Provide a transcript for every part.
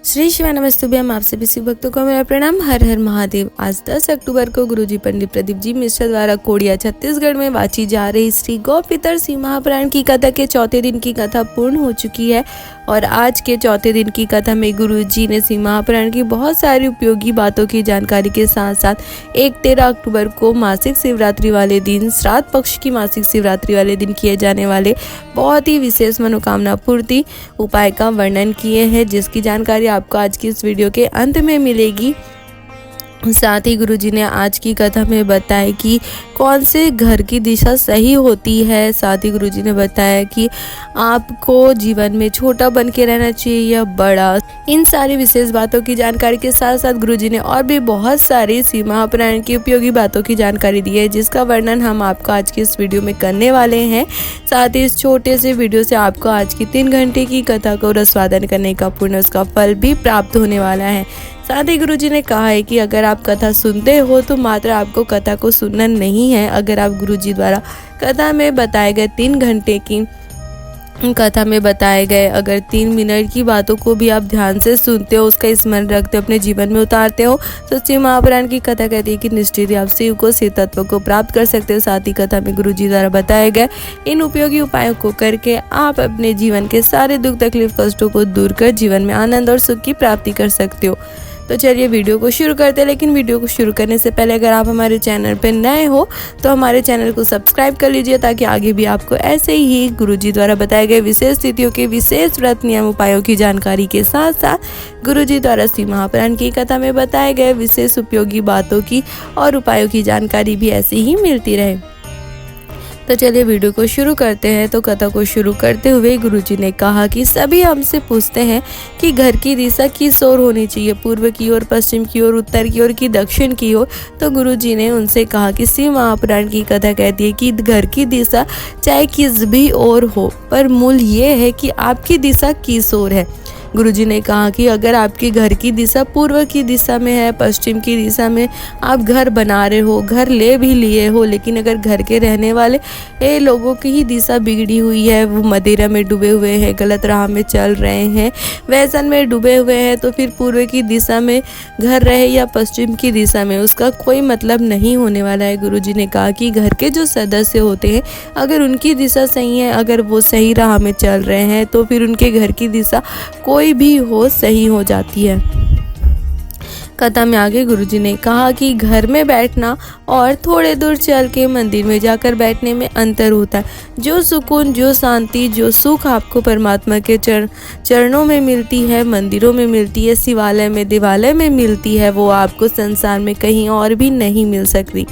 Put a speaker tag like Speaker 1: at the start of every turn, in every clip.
Speaker 1: श्री शिवाय नमस्तुभ्यम। आप सभी शिव भक्तों को मेरा प्रणाम। हर हर महादेव। आज 10 अक्टूबर को गुरुजी पंडित प्रदीप जी मिश्रा द्वारा कोड़िया छत्तीसगढ़ में वाची जा रही श्री गौ पितर सिंह महापुराण की कथा के चौथे दिन की कथा पूर्ण हो चुकी है और आज के चौथे दिन की कथा में गुरुजी ने सिंह महापुराण की बहुत सारी उपयोगी बातों की जानकारी के साथ साथ 13 अक्टूबर को मासिक शिवरात्रि वाले दिन, श्राद्ध पक्ष की मासिक शिवरात्रि वाले दिन किए जाने वाले बहुत ही विशेष मनोकामना पूर्ति उपाय का वर्णन किए हैं, जिसकी जानकारी आपको आज की इस वीडियो के अंत में मिलेगी। साथ ही गुरुजी ने आज की कथा में बताया कि कौन से घर की दिशा सही होती है। साथ ही गुरुजी ने बताया कि आपको जीवन में छोटा बन के रहना चाहिए या बड़ा। इन सारी विशेष बातों की जानकारी के साथ साथ गुरुजी ने और भी बहुत सारी सिंह महापुराण की उपयोगी बातों की जानकारी दी है, जिसका वर्णन हम आपको आज की इस वीडियो में करने वाले हैं। साथ ही इस छोटे से वीडियो से आपको आज की 3 घंटे की कथा को रसवादन करने का पुण्य, उसका फल भी प्राप्त होने वाला है। साथ ही गुरुजी ने कहा है कि अगर आप कथा सुनते हो तो मात्र आपको कथा को सुनना नहीं है। अगर आप गुरुजी द्वारा कथा में बताए गए 3 घंटे की कथा में बताए गए अगर 3 मिनट की बातों को भी आप ध्यान से सुनते हो, उसका स्मरण रखते हो, अपने जीवन में उतारते हो, तो शिव महापुराण की कथा कहती है कि निश्चित ही आप शिव को, शिव तत्व को प्राप्त कर सकते हो। साथ ही कथा में गुरुजी द्वारा बताए गए इन उपयोगी उपायों को करके आप अपने जीवन के सारे दुख तकलीफ कष्टों को दूर कर जीवन में आनंद और सुख की प्राप्ति कर सकते हो। तो चलिए वीडियो को शुरू करते हैं। लेकिन वीडियो को शुरू करने से पहले अगर आप हमारे चैनल पर नए हो तो हमारे चैनल को सब्सक्राइब कर लीजिए, ताकि आगे भी आपको ऐसे ही गुरुजी द्वारा बताए गए विशेष तिथियों के विशेष व्रत नियम उपायों की जानकारी के साथ साथ गुरुजी द्वारा सिंह महापुराण की कथा में बताए गए विशेष उपयोगी बातों की और उपायों की जानकारी भी ऐसे ही मिलती रहे। तो चलिए वीडियो को शुरू करते हैं। तो कथा को शुरू करते हुए गुरुजी ने कहा कि सभी हमसे पूछते हैं कि घर की दिशा किस ओर होनी चाहिए, पूर्व की ओर, पश्चिम की ओर, उत्तर की ओर कि दक्षिण की ओर। तो गुरुजी ने उनसे कहा कि शिव महापुराण की कथा कहती है कि घर की दिशा चाहे किस भी ओर हो, पर मूल ये है कि आपकी दिशा किस ओर है। गुरुजी ने कहा कि अगर आपके घर की दिशा पूर्व की दिशा में है, पश्चिम की दिशा में आप घर बना रहे हो, घर ले भी लिए हो, लेकिन अगर घर के रहने वाले लोगों की ही दिशा बिगड़ी हुई है, वो मदिरा में डूबे हुए हैं, गलत राह में चल रहे हैं, व्यसन में डूबे हुए हैं, तो फिर पूर्व की दिशा में घर रहे या पश्चिम की दिशा में, उसका कोई मतलब नहीं होने वाला है। गुरुजी ने कहा कि घर के जो सदस्य होते हैं, अगर उनकी दिशा सही है, अगर वो सही राह में चल रहे हैं, तो फिर उनके घर की दिशा कोई भी हो सही हो जाती है। कथा में आगे गुरुजी ने कहा कि घर में बैठना और थोड़े दूर चल के मंदिर में जाकर बैठने में अंतर होता है। जो सुकून, जो शांति, जो सुख आपको परमात्मा के चरणों में मिलती है, मंदिरों में मिलती है, शिवालय में, देवालय में मिलती है, वो आपको संसार में कहीं और भी नहीं मिल सकती।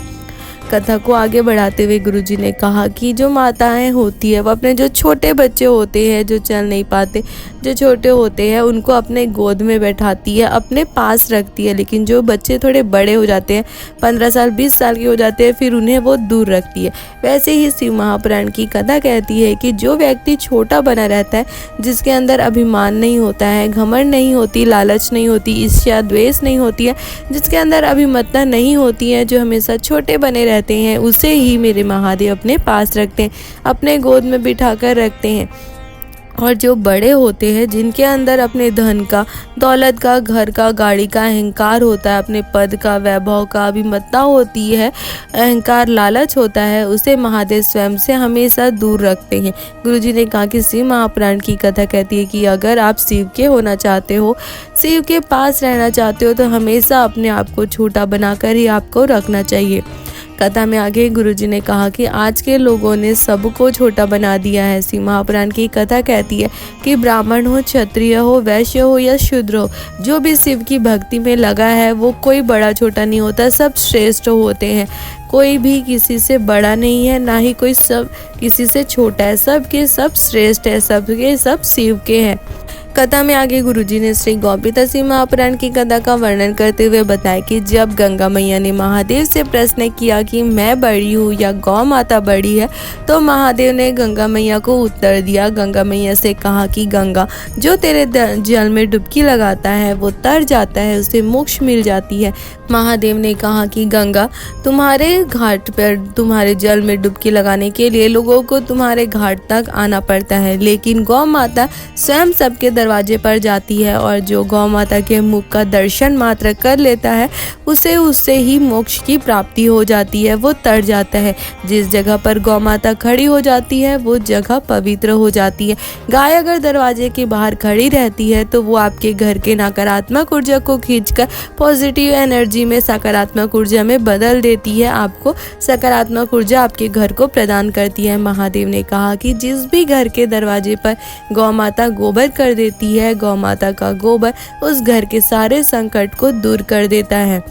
Speaker 1: कथा को आगे बढ़ाते हुए गुरुजी ने कहा कि जो माताएं होती है वो अपने जो छोटे बच्चे होते हैं, जो चल नहीं पाते, जो छोटे होते हैं, उनको अपने गोद में बैठाती है, अपने पास रखती है। लेकिन जो बच्चे थोड़े बड़े हो जाते हैं, 15 साल 20 साल के हो जाते हैं, फिर उन्हें वो दूर रखती है। वैसे ही शिव महापुराण की कथा कहती है कि जो व्यक्ति छोटा बना रहता है, जिसके अंदर अभिमान नहीं होता है, घमंड नहीं होती, लालच नहीं होती, ईर्ष्या द्वेष नहीं होती है, जिसके अंदर अभिमतता नहीं होती है, जो हमेशा छोटे बने रहते हैं, उसे ही मेरे महादेव अपने पास रखते हैं, अपने गोद में बिठाकर रखते हैं। और जो बड़े होते हैं, जिनके अंदर अपने धन का, दौलत का, घर का, गाड़ी का अहंकार होता है, अपने पद का, वैभव का अभिमतता होती है, अहंकार, लालच होता है, उसे महादेव स्वयं से हमेशा दूर रखते हैं। गुरुजी ने कहा कि शिव महापुराण की कथा कहती है कि अगर आप शिव के होना चाहते हो, शिव के पास रहना चाहते हो, तो हमेशा अपने आप को छोटा बनाकर ही आपको रखना चाहिए। कथा में आगे गुरुजी ने कहा कि आज के लोगों ने सबको छोटा बना दिया है। शिव महापुराण की कथा कहती है कि ब्राह्मण हो, क्षत्रिय हो, वैश्य हो या शूद्र हो, जो भी शिव की भक्ति में लगा है, वो कोई बड़ा छोटा नहीं होता, सब श्रेष्ठ होते हैं। कोई भी किसी से बड़ा नहीं है, ना ही कोई सब किसी से छोटा है, सब के सब श्रेष्ठ है, सबके सब शिव के हैं। कथा में आगे गुरुजी ने श्री गौ पितर सिंह महापुराण की कथा का वर्णन करते हुए बताया कि जब गंगा मैया ने महादेव से प्रश्न किया कि मैं बड़ी हूँ या गौ माता बड़ी है, तो महादेव ने गंगा मैया को उत्तर दिया। गंगा मैया से कहा कि गंगा, जो तेरे जल में डुबकी लगाता है वो तर जाता है, उसे मोक्ष मिल जाती है। महादेव ने कहा कि गंगा, तुम्हारे घाट पर तुम्हारे जल में डुबकी लगाने के लिए लोगों को तुम्हारे घाट तक आना पड़ता है, लेकिन गौ माता स्वयं सबके दरवाजे पर जाती है और जो गौ माता के मुख का दर्शन मात्र कर लेता है उसे उससे ही मोक्ष की प्राप्ति हो जाती है, वो तर जाता है। जिस जगह पर गौ माता खड़ी हो जाती है वो जगह पवित्र हो जाती है। गाय अगर दरवाजे के बाहर खड़ी रहती है तो वो आपके घर के नकारात्मक ऊर्जा को खींचकर पॉजिटिव एनर्जी में सकारात्मक ऊर्जा में बदल देती है, आपको सकारात्मक ऊर्जा आपके घर को प्रदान करती है। महादेव ने कहा कि जिस भी घर के दरवाजे पर गौ माता गोबर कर देती है, गौ माता का गोबर उस घर के सारे संकट को दूर कर देता है।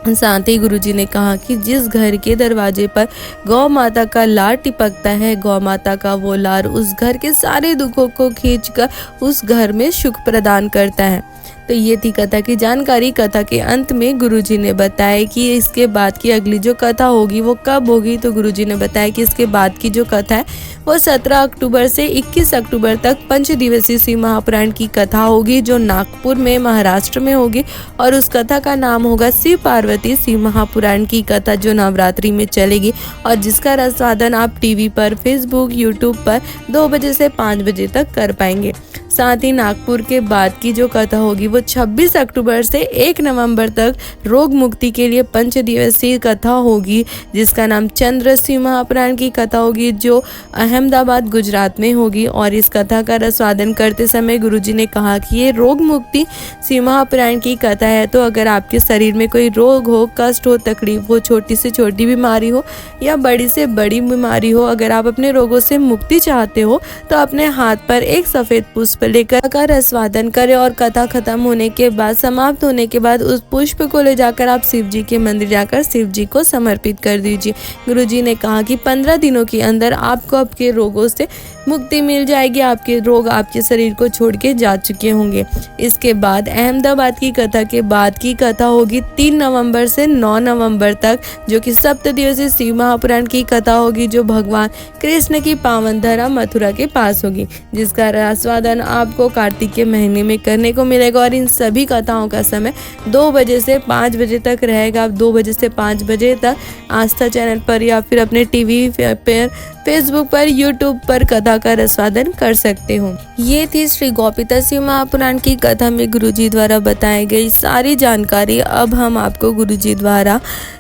Speaker 1: साथ ही गुरुजी ने कहा कि जिस घर के दरवाजे पर गौ माता का लार टिपकता है, गौ माता का वो लार उस घर के सारे दुखों को खींचकर उस घर में सुख प्रदान करता है। तो ये थी कथा की जानकारी। कथा के अंत में गुरुजी ने बताया कि इसके बाद की अगली जो कथा होगी वो कब होगी। तो गुरुजी ने बताया कि इसके बाद की जो कथा है वो 17 अक्टूबर से 21 अक्टूबर तक 5 दिवसीय शिव महापुराण की कथा होगी, जो नागपुर में महाराष्ट्र में होगी। और उस कथा का नाम होगा शिव पार्वती शिव महापुराण की कथा, जो नवरात्रि में चलेगी और जिसका रसवादन आप टीवी पर, फेसबुक, यूट्यूब पर 2 बजे से 5 बजे तक कर पाएंगे। साथ ही नागपुर के बाद की जो कथा होगी वो 26 अक्टूबर से 1 नवंबर तक रोग मुक्ति के लिए 5 दिवसीय कथा होगी, जिसका नाम चंद्र शिव महापुराण की कथा होगी, जो अहमदाबाद गुजरात में होगी। और इस कथा का रसवादन करते समय गुरुजी ने कहा कि ये रोग मुक्ति शिव महापुराण की कथा है, तो अगर आपके शरीर में कोई रोग हो, कष्ट हो, तकलीफ हो, छोटी से छोटी बीमारी हो या बड़ी से बड़ी बीमारी हो, अगर आप अपने रोगों से मुक्ति चाहते हो तो अपने हाथ पर एक सफेद पुष्प लेकर का रसवादन करें और कथा खत्म होने के बाद, समाप्त होने के बाद उस पुष्प को ले जाकर आप शिव जी के मंदिर जाकर शिव जी को समर्पित कर दीजिए। गुरुजी ने कहा कि 15 दिनों के अंदर आपको आपके रोगों से मुक्ति मिल जाएगी, आपके रोग आपके शरीर को छोड़ के जा चुके होंगे। इसके बाद अहमदाबाद की कथा के बाद की कथा होगी 3 नवंबर से 9 नवंबर तक, जो कि 7 दिवसीय शिव महापुराण की कथा होगी, जो भगवान कृष्ण की पावन धरा मथुरा के पास होगी, जिसका रसवादन आपको कार्तिक के महीने में करने को मिलेगा। और इन सभी कथाओं का समय 2 बजे से 5 बजे तक रहेगा। आप 2 बजे से 5 बजे तक आस्था चैनल पर या फिर अपने टीवी पर, फेसबुक पर, यूट्यूब पर कथा का रसवादन कर सकते हो। ये थी श्री गौपीतर शिव महापुराण की कथा में गुरुजी द्वारा बताई गई सारी जानकारी। अब हम आपको गुरुजी द्वारा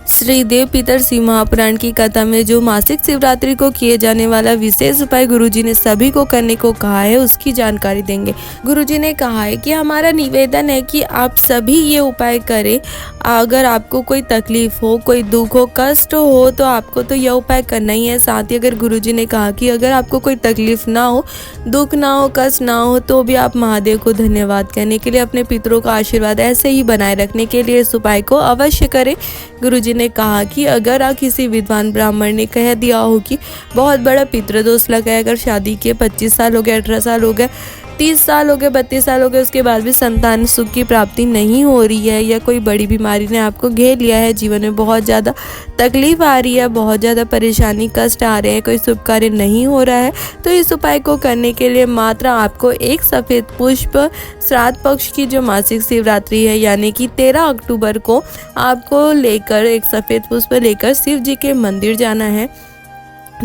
Speaker 1: श्री देवपीतर शिव महापुराण की कथा में जो मासिक शिवरात्रि को किए जाने वाला विशेष उपाय गुरुजी ने सभी को करने को कहा है, उसकी जानकारी देंगे। गुरुजी ने कहा है कि हमारा निवेदन है कि आप सभी ये उपाय करें। अगर आपको कोई तकलीफ हो, कोई दुख हो, कष्ट हो, तो आपको तो यह उपाय करना ही है। साथ ही अगर गुरुजी ने कहा कि अगर आपको कोई तकलीफ ना हो, दुख ना हो, कष्ट ना हो, तो भी आप महादेव को धन्यवाद कहने के लिए, अपने पितरों का आशीर्वाद ऐसे ही बनाए रखने के लिए इस उपाय को अवश्य करें। गुरुजी ने कहा कि अगर आप किसी विद्वान ब्राह्मण ने कह दिया हो कि बहुत बड़ा पितृदोष लगा है, अगर शादी के 25 साल हो गए, 18 साल हो गए, 30 साल हो गए, 32 साल हो गए, उसके बाद भी संतान सुख की प्राप्ति नहीं हो रही है, या कोई बड़ी बीमारी ने आपको घेर लिया है, जीवन में बहुत ज़्यादा तकलीफ आ रही है, बहुत ज़्यादा परेशानी, कष्ट आ रहे हैं, कोई शुभ कार्य नहीं हो रहा है, तो इस उपाय को करने के लिए मात्र आपको एक सफ़ेद पुष्प श्राद्ध पक्ष की जो मासिक शिवरात्रि है यानी कि 13 अक्टूबर को आपको लेकर एक सफ़ेद पुष्प लेकर शिव जी के मंदिर जाना है।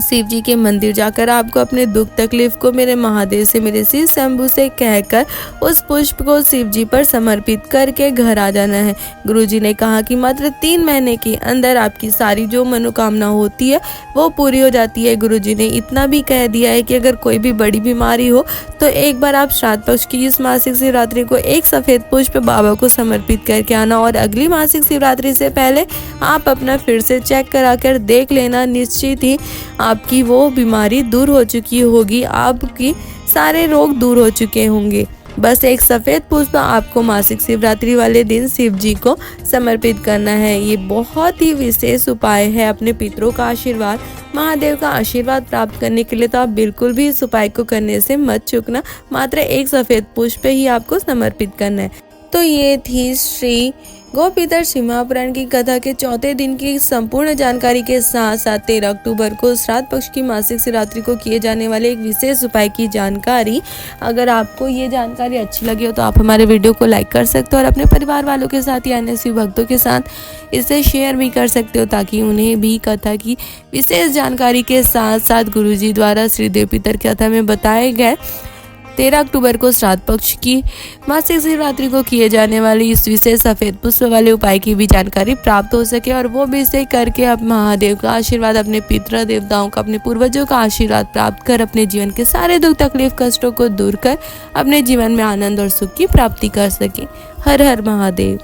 Speaker 1: शिव जी के मंदिर जाकर आपको अपने दुख तकलीफ को मेरे महादेव से, मेरे शिव शंभू से कहकर उस पुष्प को शिव जी पर समर्पित करके घर आ जाना है। गुरुजी ने कहा कि मात्र 3 महीने के अंदर आपकी सारी जो मनोकामना होती है वो पूरी हो जाती है। गुरुजी ने इतना भी कह दिया है कि अगर कोई भी बड़ी बीमारी हो तो एक बार आप श्राद्ध पक्ष की इस मासिक शिवरात्रि को एक सफ़ेद पुष्प बाबा को समर्पित करके आना, और अगली मासिक शिवरात्रि से पहले आप अपना फिर से चेक करा कर देख लेना, निश्चित ही आपकी वो बीमारी दूर हो चुकी होगी, आपकी सारे रोग दूर हो चुके होंगे। बस एक सफ़ेद पुष्प आपको मासिक शिवरात्रि वाले दिन शिव जी को समर्पित करना है। ये बहुत ही विशेष उपाय है अपने पितरों का आशीर्वाद, महादेव का आशीर्वाद प्राप्त करने के लिए, तो आप बिल्कुल भी इस उपाय को करने से मत चूकना। मात्र एक सफ़ेद पुष्प ही आपको समर्पित करना है। तो ये थी श्री गौपीतर शिव महापुराण की कथा के 4थे दिन की संपूर्ण जानकारी के साथ साथ 13 अक्टूबर को श्राद्ध पक्ष की मासिक शिवरात्रि को किए जाने वाले एक विशेष उपाय की जानकारी। अगर आपको ये जानकारी अच्छी लगी हो तो आप हमारे वीडियो को लाइक कर सकते हो और अपने परिवार वालों के साथ या अन्य शिव भक्तों के साथ इसे शेयर भी कर सकते हो, ताकि उन्हें भी कथा की विशेष जानकारी के साथ साथ गुरुजी द्वारा श्री देवपीतर कथा में बताए गए 13 अक्टूबर को श्राद्ध पक्ष की मासिक शिवरात्रि को किए जाने वाली इस विशेष सफेद पुष्प वाले उपाय की भी जानकारी प्राप्त हो सके और वो भी इसे करके अब महादेव का आशीर्वाद, अपने पितृ देवताओं का, अपने पूर्वजों का आशीर्वाद प्राप्त कर अपने जीवन के सारे दुख तकलीफ कष्टों को दूर कर अपने जीवन में आनंद और सुख की प्राप्ति कर सके। हर हर महादेव।